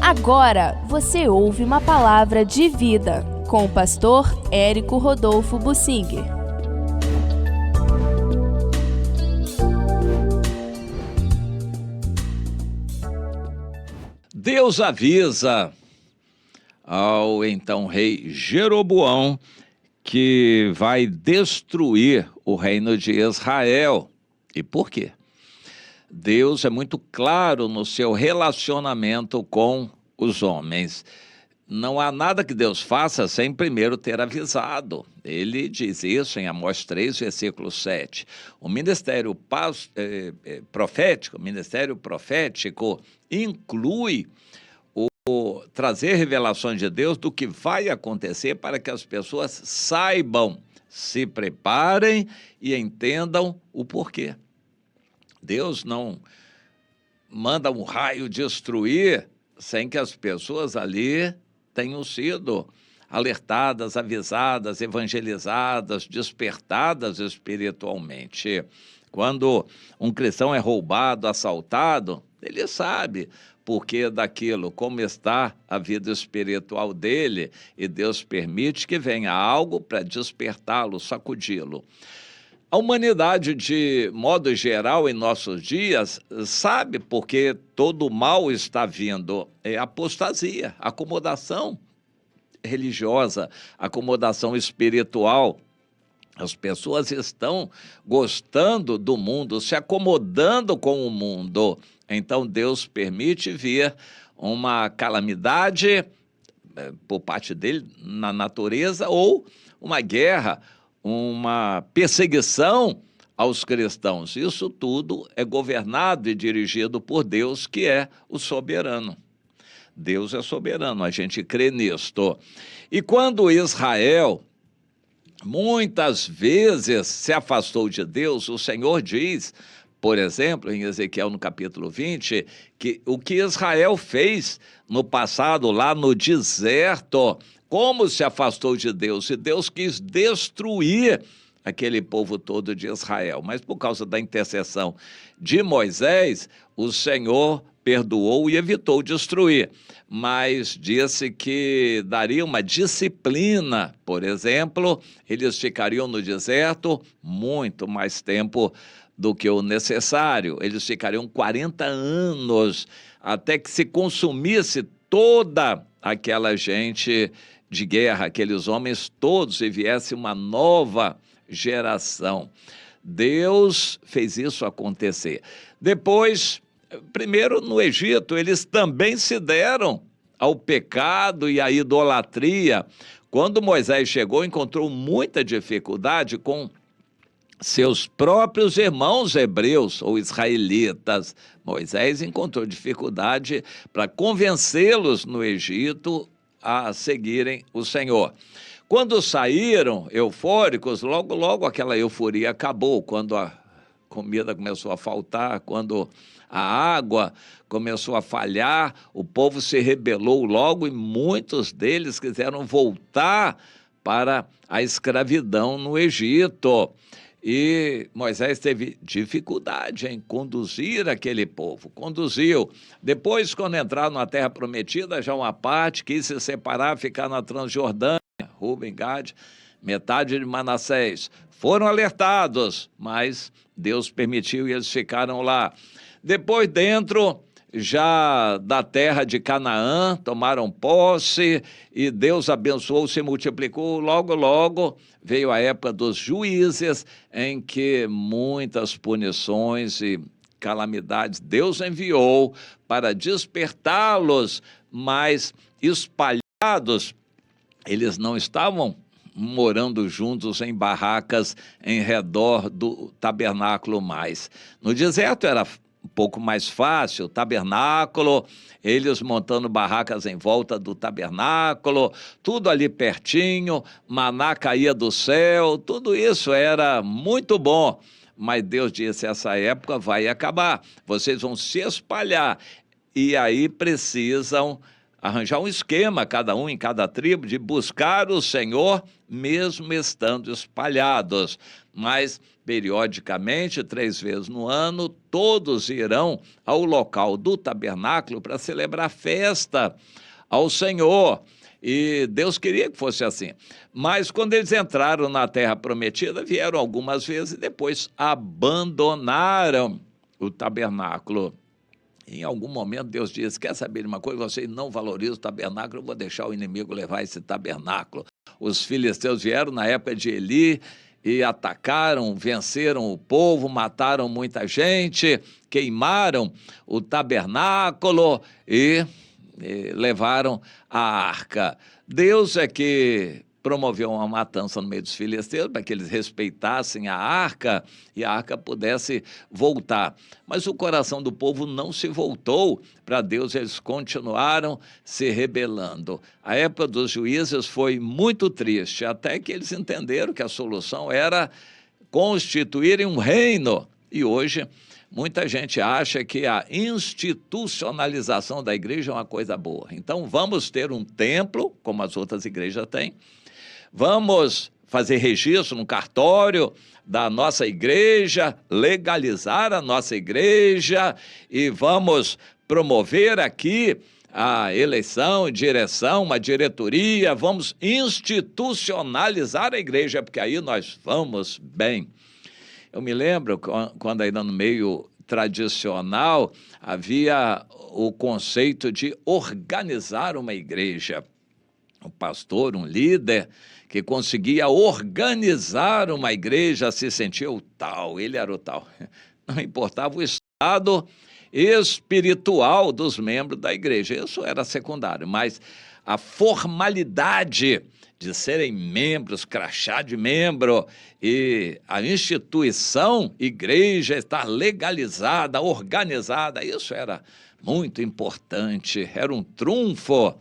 Agora você ouve uma palavra de vida com o pastor Érico Rodolfo Bussinger. Deus avisa ao então rei Jeroboão que vai destruir o reino de Israel. E por quê? Deus é muito claro no seu relacionamento com os homens. Não há nada que Deus faça sem primeiro ter avisado. Ele diz isso em Amós 3, versículo 7. O ministério profético inclui trazer revelações de Deus do que vai acontecer para que as pessoas saibam, se preparem e entendam o porquê. Deus não manda um raio destruir sem que as pessoas ali tenham sido alertadas, avisadas, evangelizadas, despertadas espiritualmente. Quando um cristão é roubado, assaltado, ele sabe porquê daquilo, como está a vida espiritual dele, e Deus permite que venha algo para despertá-lo, sacudi-lo. A humanidade, de modo geral, em nossos dias, sabe porque todo o mal está vindo. É apostasia, acomodação religiosa, acomodação espiritual. As pessoas estão gostando do mundo, se acomodando com o mundo. Então Deus permite vir uma calamidade por parte dele na natureza, ou uma guerra, uma perseguição aos cristãos. Isso tudo é governado e dirigido por Deus, que é o soberano. Deus é soberano, a gente crê nisto. E quando Israel muitas vezes se afastou de Deus, o Senhor diz, por exemplo, em Ezequiel no capítulo 20, que o que Israel fez no passado, lá no deserto, como se afastou de Deus, e Deus quis destruir aquele povo todo de Israel. Mas por causa da intercessão de Moisés, o Senhor perdoou e evitou destruir. Mas disse que daria uma disciplina. Por exemplo, eles ficariam no deserto muito mais tempo do que o necessário. Eles ficariam 40 anos até que se consumisse toda aquela gente de guerra, aqueles homens todos, e viesse uma nova geração. Deus fez isso acontecer. Depois, primeiro no Egito, eles também se deram ao pecado e à idolatria. Quando Moisés chegou, encontrou muita dificuldade com seus próprios irmãos hebreus ou israelitas. Moisés encontrou dificuldade para convencê-los no Egito a seguirem o Senhor. Quando saíram eufóricos, logo aquela euforia acabou, quando a comida começou a faltar, quando a água começou a falhar, o povo se rebelou logo e muitos deles quiseram voltar para a escravidão no Egito. E Moisés teve dificuldade em conduzir aquele povo. Conduziu. Depois, quando entraram na terra prometida, já uma parte quis se separar, ficar na Transjordânia. Rúben, Gade, metade de Manassés. Foram alertados, mas Deus permitiu e eles ficaram lá. Depois, dentro já da terra de Canaã, tomaram posse e Deus abençoou, se multiplicou. Logo veio a época dos juízes, em que muitas punições e calamidades Deus enviou para despertá-los, mas espalhados. Eles não estavam morando juntos em barracas em redor do tabernáculo mais. No deserto era um pouco mais fácil, tabernáculo, eles montando barracas em volta do tabernáculo, tudo ali pertinho, maná caía do céu, tudo isso era muito bom. Mas Deus disse, essa época vai acabar, vocês vão se espalhar, e aí precisam arranjar um esquema, cada um em cada tribo, de buscar o Senhor, mesmo estando espalhados. Mas, periodicamente, 3 vezes no ano, todos irão ao local do tabernáculo para celebrar festa ao Senhor. E Deus queria que fosse assim. Mas quando eles entraram na terra prometida, vieram algumas vezes e depois abandonaram o tabernáculo. Em algum momento Deus disse, quer saber de uma coisa? Vocês não valorizam o tabernáculo, eu vou deixar o inimigo levar esse tabernáculo. Os filisteus vieram na época de Eli e atacaram, venceram o povo, mataram muita gente, queimaram o tabernáculo e levaram a arca. Deus é que promoveu uma matança no meio dos filisteus para que eles respeitassem a arca e a arca pudesse voltar. Mas o coração do povo não se voltou para Deus, eles continuaram se rebelando. A época dos juízes foi muito triste, até que eles entenderam que a solução era constituírem um reino. E hoje muita gente acha que a institucionalização da igreja é uma coisa boa. Então vamos ter um templo, como as outras igrejas têm, vamos fazer registro no cartório da nossa igreja, legalizar a nossa igreja e vamos promover aqui a eleição, direção, uma diretoria, vamos institucionalizar a igreja, porque aí nós vamos bem. Eu me lembro quando ainda no meio tradicional havia o conceito de organizar uma igreja. Um pastor, um líder que conseguia organizar uma igreja, se sentia o tal, ele era o tal. Não importava o estado espiritual dos membros da igreja, isso era secundário, mas a formalidade de serem membros, crachá de membro, e a instituição, igreja, estar legalizada, organizada, isso era muito importante, era um trunfo.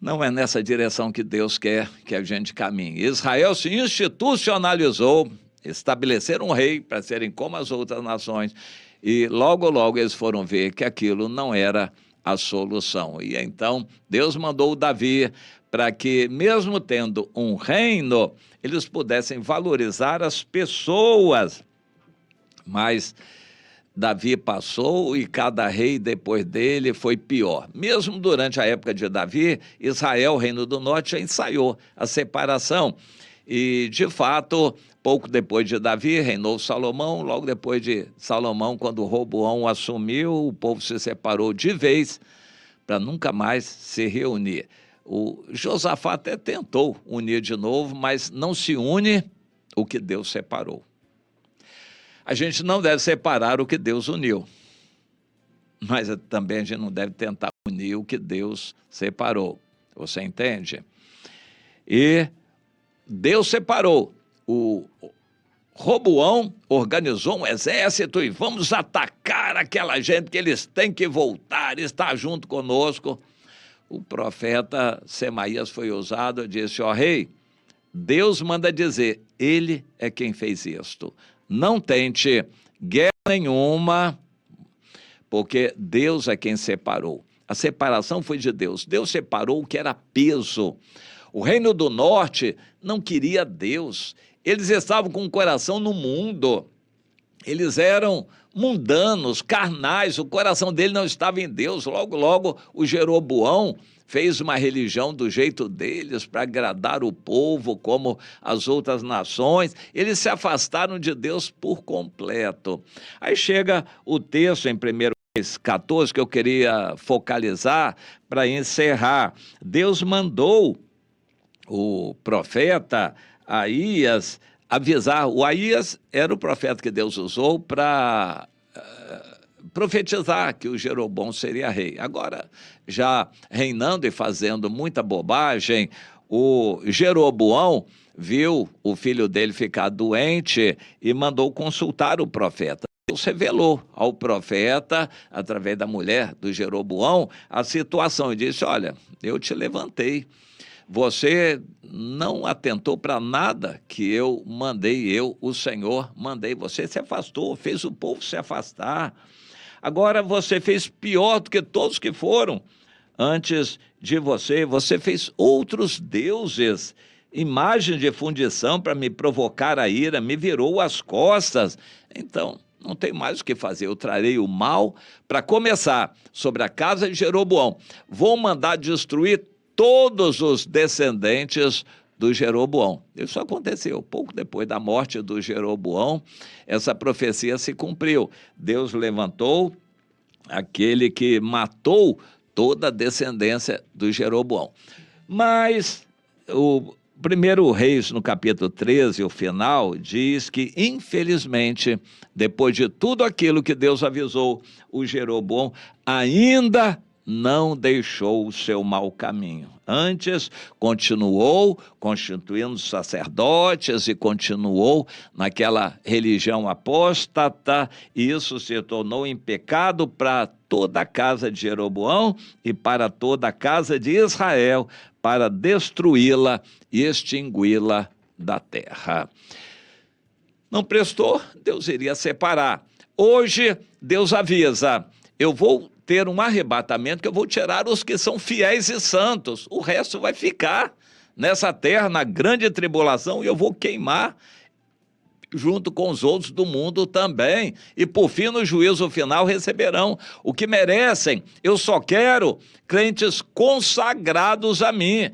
Não é nessa direção que Deus quer que a gente caminhe. Israel se institucionalizou, estabeleceram um rei para serem como as outras nações, e logo, logo eles foram ver que aquilo não era a solução. E então Deus mandou Davi para que, mesmo tendo um reino, eles pudessem valorizar as pessoas. Mas Davi passou e cada rei depois dele foi pior. Mesmo durante a época de Davi, Israel, reino do norte, já ensaiou a separação. E, de fato, pouco depois de Davi, reinou Salomão. Logo depois de Salomão, quando Roboão assumiu, o povo se separou de vez para nunca mais se reunir. O Josafá até tentou unir de novo, mas não se une o que Deus separou. A gente não deve separar o que Deus uniu, mas também a gente não deve tentar unir o que Deus separou. Você entende? E Deus separou. O Roboão organizou um exército e vamos atacar aquela gente, que eles têm que voltar, estar junto conosco. O profeta Semaías foi usado e disse, ó rei, Deus manda dizer, ele é quem fez isto. Não tente guerra nenhuma, porque Deus é quem separou. A separação foi de Deus. Deus separou o que era peso. O reino do norte não queria Deus. Eles estavam com o coração no mundo. Eles eram mundanos, carnais, o coração dele não estava em Deus. Logo, logo, o Jeroboão fez uma religião do jeito deles para agradar o povo, como as outras nações. Eles se afastaram de Deus por completo. Aí chega o texto em 1 Reis 14, que eu queria focalizar para encerrar. Deus mandou o profeta Aías avisar. O Aías era o profeta que Deus usou para profetizar que o Jeroboão seria rei. Agora, já reinando e fazendo muita bobagem, o Jeroboão viu o filho dele ficar doente e mandou consultar o profeta. Deus revelou ao profeta, através da mulher do Jeroboão, a situação e disse, olha, eu te levantei. Você não atentou para nada que eu mandei, eu, o Senhor, mandei. Você se afastou, fez o povo se afastar. Agora você fez pior do que todos que foram antes de você. Você fez outros deuses, imagem de fundição para me provocar a ira, me virou as costas. Então, não tem mais o que fazer, eu trarei o mal. Para começar, sobre a casa de Jeroboão, vou mandar destruir todos os descendentes do Jeroboão. Isso aconteceu pouco depois da morte do Jeroboão, essa profecia se cumpriu. Deus levantou aquele que matou toda a descendência do Jeroboão. Mas o 1 Reis, no capítulo 13, o final, diz que, infelizmente, depois de tudo aquilo que Deus avisou, o Jeroboão ainda não deixou o seu mau caminho. Antes, continuou constituindo sacerdotes e continuou naquela religião apóstata, e isso se tornou em pecado para toda a casa de Jeroboão e para toda a casa de Israel, para destruí-la e extingui-la da terra. Não prestou, Deus iria separar. Hoje, Deus avisa, eu vou ter um arrebatamento que eu vou tirar os que são fiéis e santos, o resto vai ficar nessa terra, na grande tribulação, e eu vou queimar junto com os outros do mundo também, e por fim no juízo final receberão o que merecem. Eu só quero crentes consagrados a mim,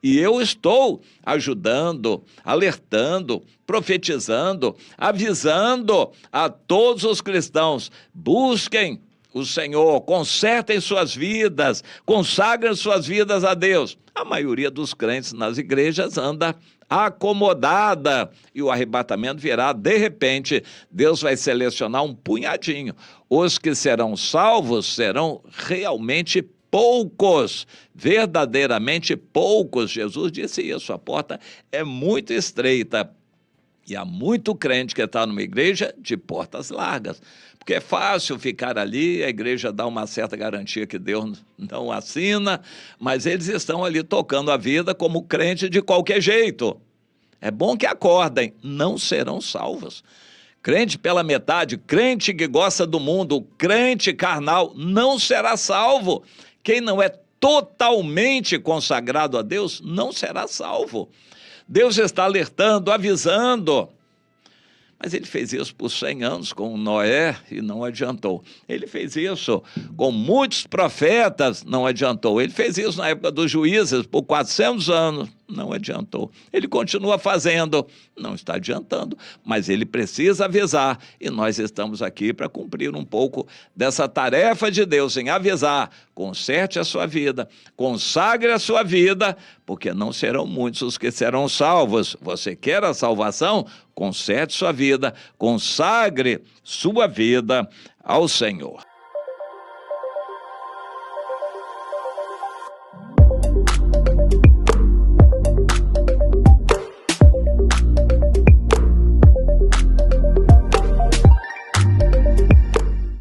e eu estou ajudando, alertando, profetizando, avisando a todos os cristãos: busquem o Senhor, consertem suas vidas, consagrem suas vidas a Deus. A maioria dos crentes nas igrejas anda acomodada, e o arrebatamento virá de repente. Deus vai selecionar um punhadinho. Os que serão salvos serão realmente poucos, verdadeiramente poucos. Jesus disse isso, a porta é muito estreita, e há muito crente que está numa igreja de portas largas, porque é fácil ficar ali, a igreja dá uma certa garantia que Deus não assina, mas eles estão ali tocando a vida como crente de qualquer jeito. É bom que acordem, não serão salvos. Crente pela metade, crente que gosta do mundo, crente carnal, não será salvo. Quem não é totalmente consagrado a Deus, não será salvo. Deus está alertando, avisando. Mas ele fez isso por 100 anos com Noé e não adiantou. Ele fez isso com muitos profetas, não adiantou. Ele fez isso na época dos juízes por 400 anos, não adiantou. Ele continua fazendo, não está adiantando, mas ele precisa avisar, e nós estamos aqui para cumprir um pouco dessa tarefa de Deus em avisar. Conserte a sua vida, consagre a sua vida, porque não serão muitos os que serão salvos. Você quer a salvação? Conserte sua vida, consagre sua vida ao Senhor.